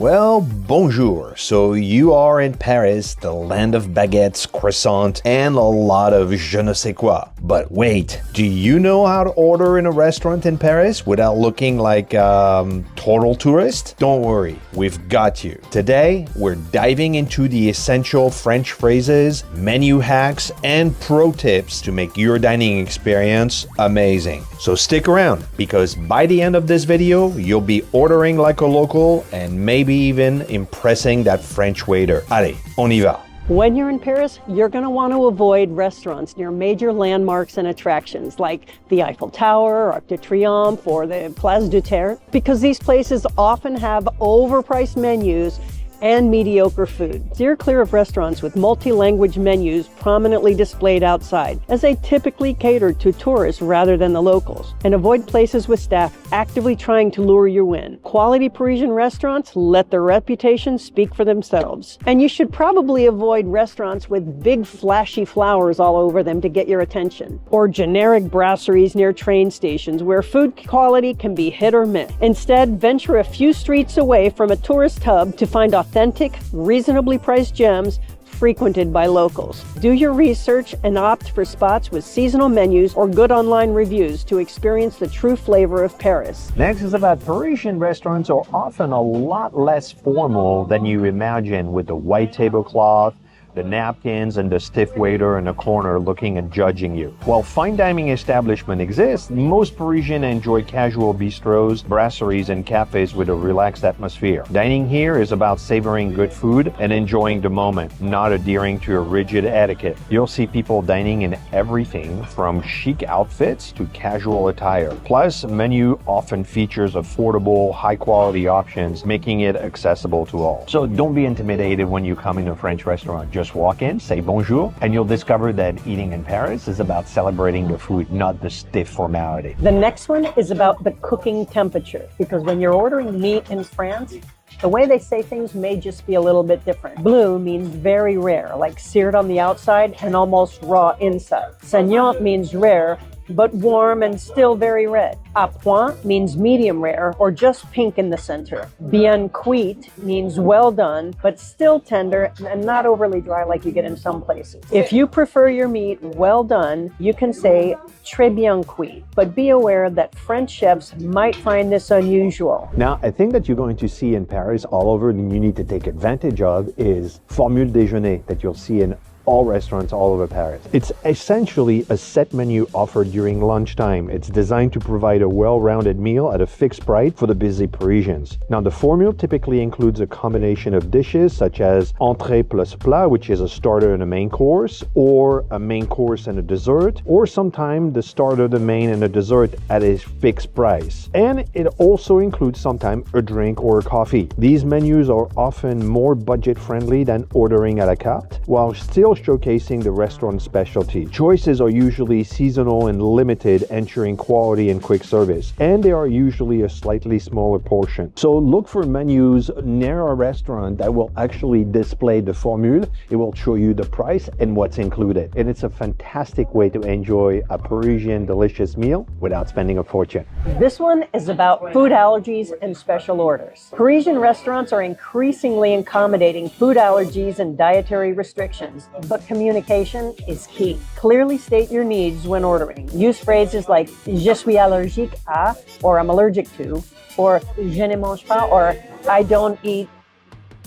Well, bonjour. So you are in Paris, the land of baguettes, croissants, and a lot of je ne sais quoi. But wait, do you know how to order in a restaurant in Paris without looking like total tourist? Don't worry, we've got you. Today, we're diving into the essential French phrases, menu hacks, and pro tips to make your dining experience amazing. So stick around, because by the end of this video, you'll be ordering like a local and maybe even impressing that French waiter. Allez, on y va. When you're in Paris, you're going to want to avoid restaurants near major landmarks and attractions like the Eiffel Tower, Arc de Triomphe, or the Place du Terre, because these places often have overpriced menus and mediocre food. Steer clear of restaurants with multi-language menus prominently displayed outside, as they typically cater to tourists rather than the locals. And avoid places with staff actively trying to lure you in. Quality Parisian restaurants let their reputation speak for themselves. And you should probably avoid restaurants with big flashy flowers all over them to get your attention. Or generic brasseries near train stations where food quality can be hit or miss. Instead, venture a few streets away from a tourist hub to find authentic, reasonably priced gems frequented by locals. Do your research and opt for spots with seasonal menus or good online reviews to experience the true flavor of Paris. Next is about Parisian restaurants are often a lot less formal than you imagine, with the white tablecloth, the napkins, and the stiff waiter in the corner looking and judging you. While fine dining establishments exist, most Parisians enjoy casual bistros, brasseries, and cafes with a relaxed atmosphere. Dining here is about savoring good food and enjoying the moment, not adhering to a rigid etiquette. You'll see people dining in everything from chic outfits to casual attire. Plus, menu often features affordable, high-quality options, making it accessible to all. So don't be intimidated when you come in a French restaurant. Just walk in, say bonjour, and you'll discover that eating in Paris is about celebrating the food, not the stiff formality. The next one is about the cooking temperature, because when you're ordering meat in France, the way they say things may just be a little bit different. Bleu means very rare, like seared on the outside and almost raw inside. Saignant means rare, but warm and still very red. À point means medium rare or just pink in the center. Bien cuit means well done, but still tender and not overly dry like you get in some places. If you prefer your meat well done, you can say très bien cuit, but be aware that French chefs might find this unusual. Now, a thing that you're going to see in Paris all over and you need to take advantage of is formule déjeuner that you'll see in all restaurants all over Paris. It's essentially a set menu offered during lunchtime. It's designed to provide a well-rounded meal at a fixed price for the busy Parisians. Now, the formula typically includes a combination of dishes such as entrée plus plat, which is a starter and a main course, or a main course and a dessert, or sometimes the starter, the main, and a dessert at a fixed price. And it also includes sometimes a drink or a coffee. These menus are often more budget-friendly than ordering à la carte, while still showcasing the restaurant's specialty. Choices are usually seasonal and limited, ensuring quality and quick service, and they are usually a slightly smaller portion. So look for menus near a restaurant that will actually display the formula. It will show you the price and what's included, and it's a fantastic way to enjoy a Parisian delicious meal without spending a fortune. This one is about food allergies and special orders. Parisian restaurants are increasingly accommodating food allergies and dietary restrictions, but communication is key. Clearly state your needs when ordering. Use phrases like je suis allergique à, or I'm allergic to, or je ne mange pas, or I don't eat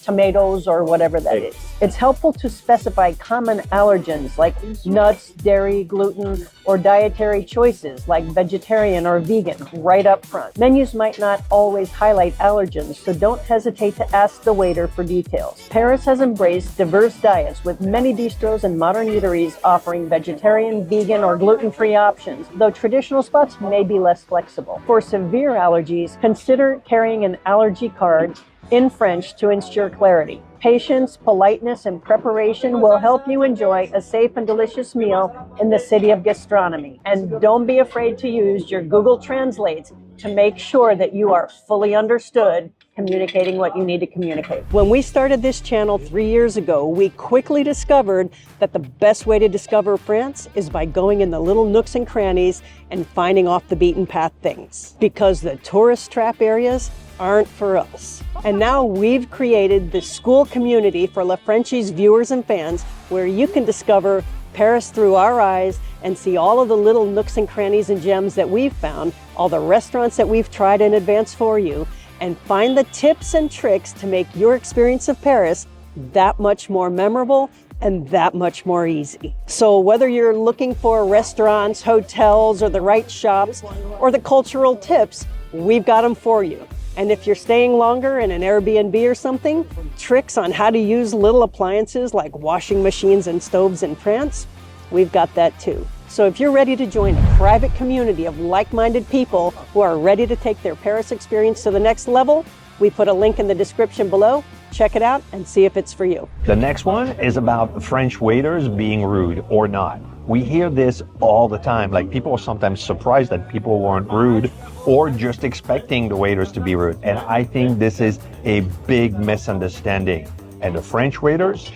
tomatoes, or whatever that is. It's helpful to specify common allergens like nuts, dairy, gluten, or dietary choices like vegetarian or vegan right up front. Menus might not always highlight allergens, so don't hesitate to ask the waiter for details. Paris has embraced diverse diets, with many bistros and modern eateries offering vegetarian, vegan, or gluten-free options, though traditional spots may be less flexible. For severe allergies, consider carrying an allergy card in French to ensure clarity. Patience, politeness, and preparation will help you enjoy a safe and delicious meal in the city of gastronomy. And don't be afraid to use your Google Translate to make sure that you are fully understood communicating what you need to communicate. When we started this channel 3 years ago, we quickly discovered that the best way to discover France is by going in the little nooks and crannies and finding off the beaten path things. Because the tourist trap areas aren't for us. And now we've created this school community for La Frenchies viewers and fans where you can discover Paris through our eyes and see all of the little nooks and crannies and gems that we've found, all the restaurants that we've tried in advance for you, and find the tips and tricks to make your experience of Paris that much more memorable and that much more easy. So whether you're looking for restaurants, hotels, or the right shops, or the cultural tips, we've got them for you. And if you're staying longer in an Airbnb or something, tricks on how to use little appliances like washing machines and stoves in France, we've got that too. So if you're ready to join a private community of like-minded people who are ready to take their Paris experience to the next level, we put a link in the description below. Check it out and see if it's for you. The next one is about French waiters being rude or not. We hear this all the time. Like, people are sometimes surprised that people weren't rude or just expecting the waiters to be rude. And I think this is a big misunderstanding. And the French waiters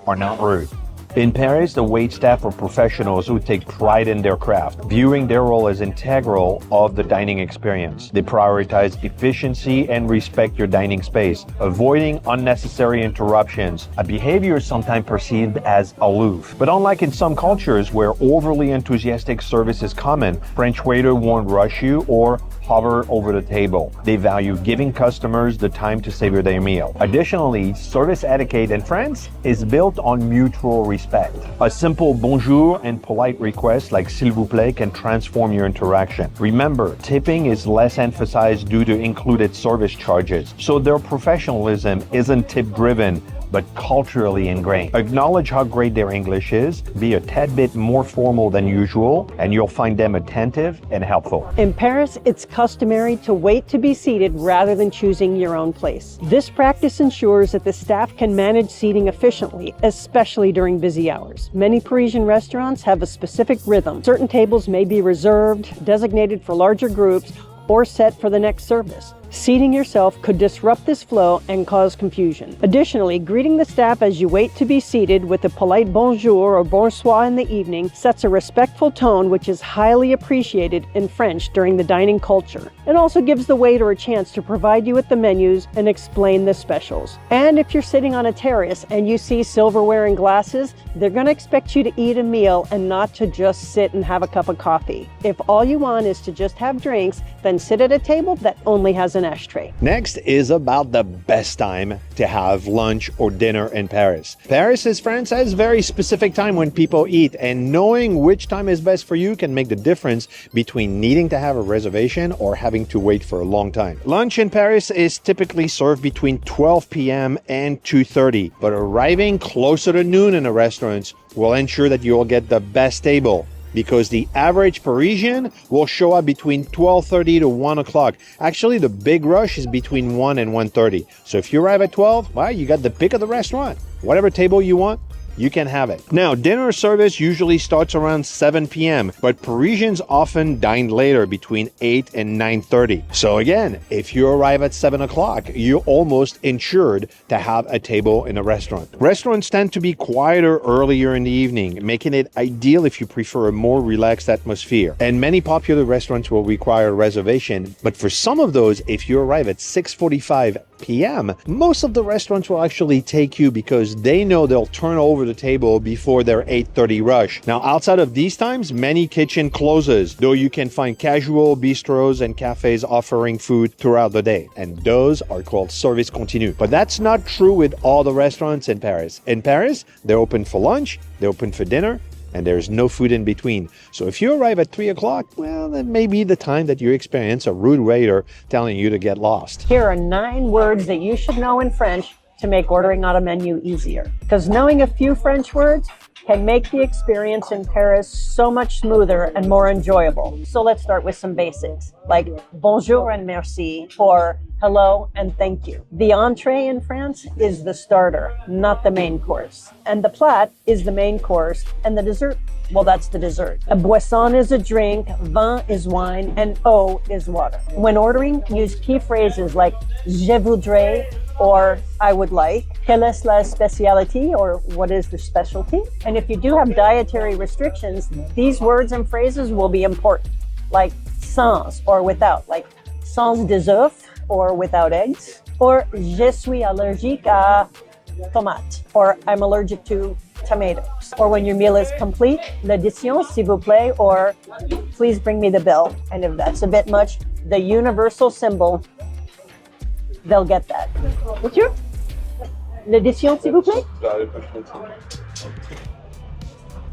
are not rude. In Paris, the wait staff are professionals who take pride in their craft, viewing their role as integral of the dining experience. They prioritize efficiency and respect your dining space, avoiding unnecessary interruptions, a behavior sometimes perceived as aloof. But unlike in some cultures where overly enthusiastic service is common, French waiters won't rush you or hover over the table. They value giving customers the time to savor their meal. Additionally, service etiquette in France is built on mutual respect. A simple bonjour and polite request like s'il vous plaît can transform your interaction. Remember, tipping is less emphasized due to included service charges, so their professionalism isn't tip-driven, but culturally ingrained. Acknowledge how great their English is, be a tad bit more formal than usual, and you'll find them attentive and helpful. In Paris, it's customary to wait to be seated rather than choosing your own place. This practice ensures that the staff can manage seating efficiently, especially during busy hours. Many Parisian restaurants have a specific rhythm. Certain tables may be reserved, designated for larger groups, or set for the next service. Seating yourself could disrupt this flow and cause confusion. Additionally, greeting the staff as you wait to be seated with a polite bonjour or bonsoir in the evening sets a respectful tone which is highly appreciated in French during the dining culture. It also gives the waiter a chance to provide you with the menus and explain the specials. And if you're sitting on a terrace and you see silverware and glasses, they're going to expect you to eat a meal and not to just sit and have a cup of coffee. If all you want is to just have drinks, then sit at a table that only has an ashtray. Next is about the best time to have lunch or dinner in Paris. Paris, as France, has very specific time when people eat, and knowing which time is best for you can make the difference between needing to have a reservation or having to wait for a long time. Lunch in Paris is typically served between 12 p.m. and 2:30, but arriving closer to noon in the restaurants will ensure that you will get the best table, because the average Parisian will show up between 12:30 to 1 o'clock. Actually, the big rush is between 1 and 1:30. So if you arrive at 12, well, you got the pick of the restaurant. Whatever table you want, you can have it. Now, dinner service usually starts around 7 p.m., but Parisians often dine later between 8 and 9:30. So again, if you arrive at 7 o'clock, you're almost insured to have a table in a restaurant. Restaurants tend to be quieter earlier in the evening, making it ideal if you prefer a more relaxed atmosphere. And many popular restaurants will require a reservation, but for some of those, if you arrive at 6:45 p.m., most of the restaurants will actually take you because they know they'll turn over the table before their 8:30 rush. Now, outside of these times, many kitchen closes, though you can find casual bistros and cafes offering food throughout the day, and those are called service continu. But that's not true with all the restaurants in Paris. In Paris, they're open for lunch, they're open for dinner, and there's no food in between. So if you arrive at 3 o'clock, well, that may be the time that you experience a rude waiter telling you to get lost. Here are 9 words that you should know in French to make ordering on a menu easier. Because knowing a few French words can make the experience in Paris so much smoother and more enjoyable. So let's start with some basics, like bonjour and merci, or hello, and thank you. The entree in France is the starter, not the main course. And the plat is the main course, and the dessert, well, that's the dessert. A boisson is a drink, vin is wine, and eau is water. When ordering, use key phrases like je voudrais or I would like, quelle est la spécialité or what is the specialty? And if you do have dietary restrictions, these words and phrases will be important, like sans or without, like sans des œufs or without eggs, or je suis allergique à tomate, or I'm allergic to tomatoes. Or when your meal is complete, l'addition, s'il vous plaît, or please bring me the bill. And if that's a bit much, the universal symbol, they'll get that. What's your? L'addition, s'il vous plaît?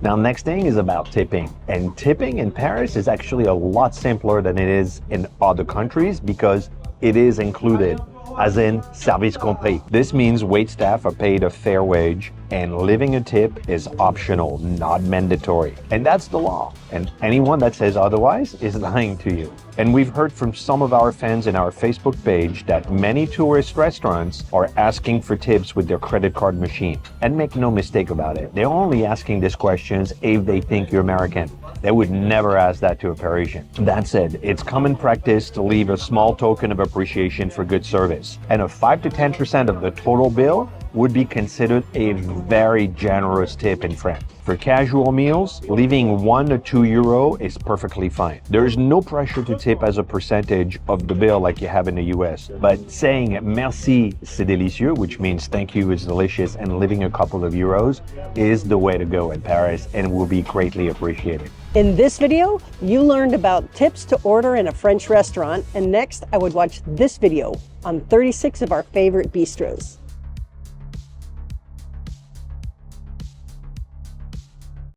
Now, next thing is about tipping. And tipping in Paris is actually a lot simpler than it is in other countries because it is included, as in service compris. This means waitstaff are paid a fair wage and leaving a tip is optional, not mandatory. And that's the law. And anyone that says otherwise is lying to you. And we've heard from some of our fans in our Facebook page that many tourist restaurants are asking for tips with their credit card machine. And make no mistake about it, they're only asking these questions if they think you're American. They would never ask that to a Parisian. That said, it's common practice to leave a small token of appreciation for good service. And a 5 to 10% of the total bill would be considered a very generous tip in France. For casual meals, leaving €1 to €2 is perfectly fine. There's no pressure to tip as a percentage of the bill like you have in the US, but saying merci, c'est délicieux, which means thank you is delicious, and leaving a couple of euros is the way to go in Paris and will be greatly appreciated. In this video, you learned about tips to order in a French restaurant, and next I would watch this video on 36 of our favorite bistros.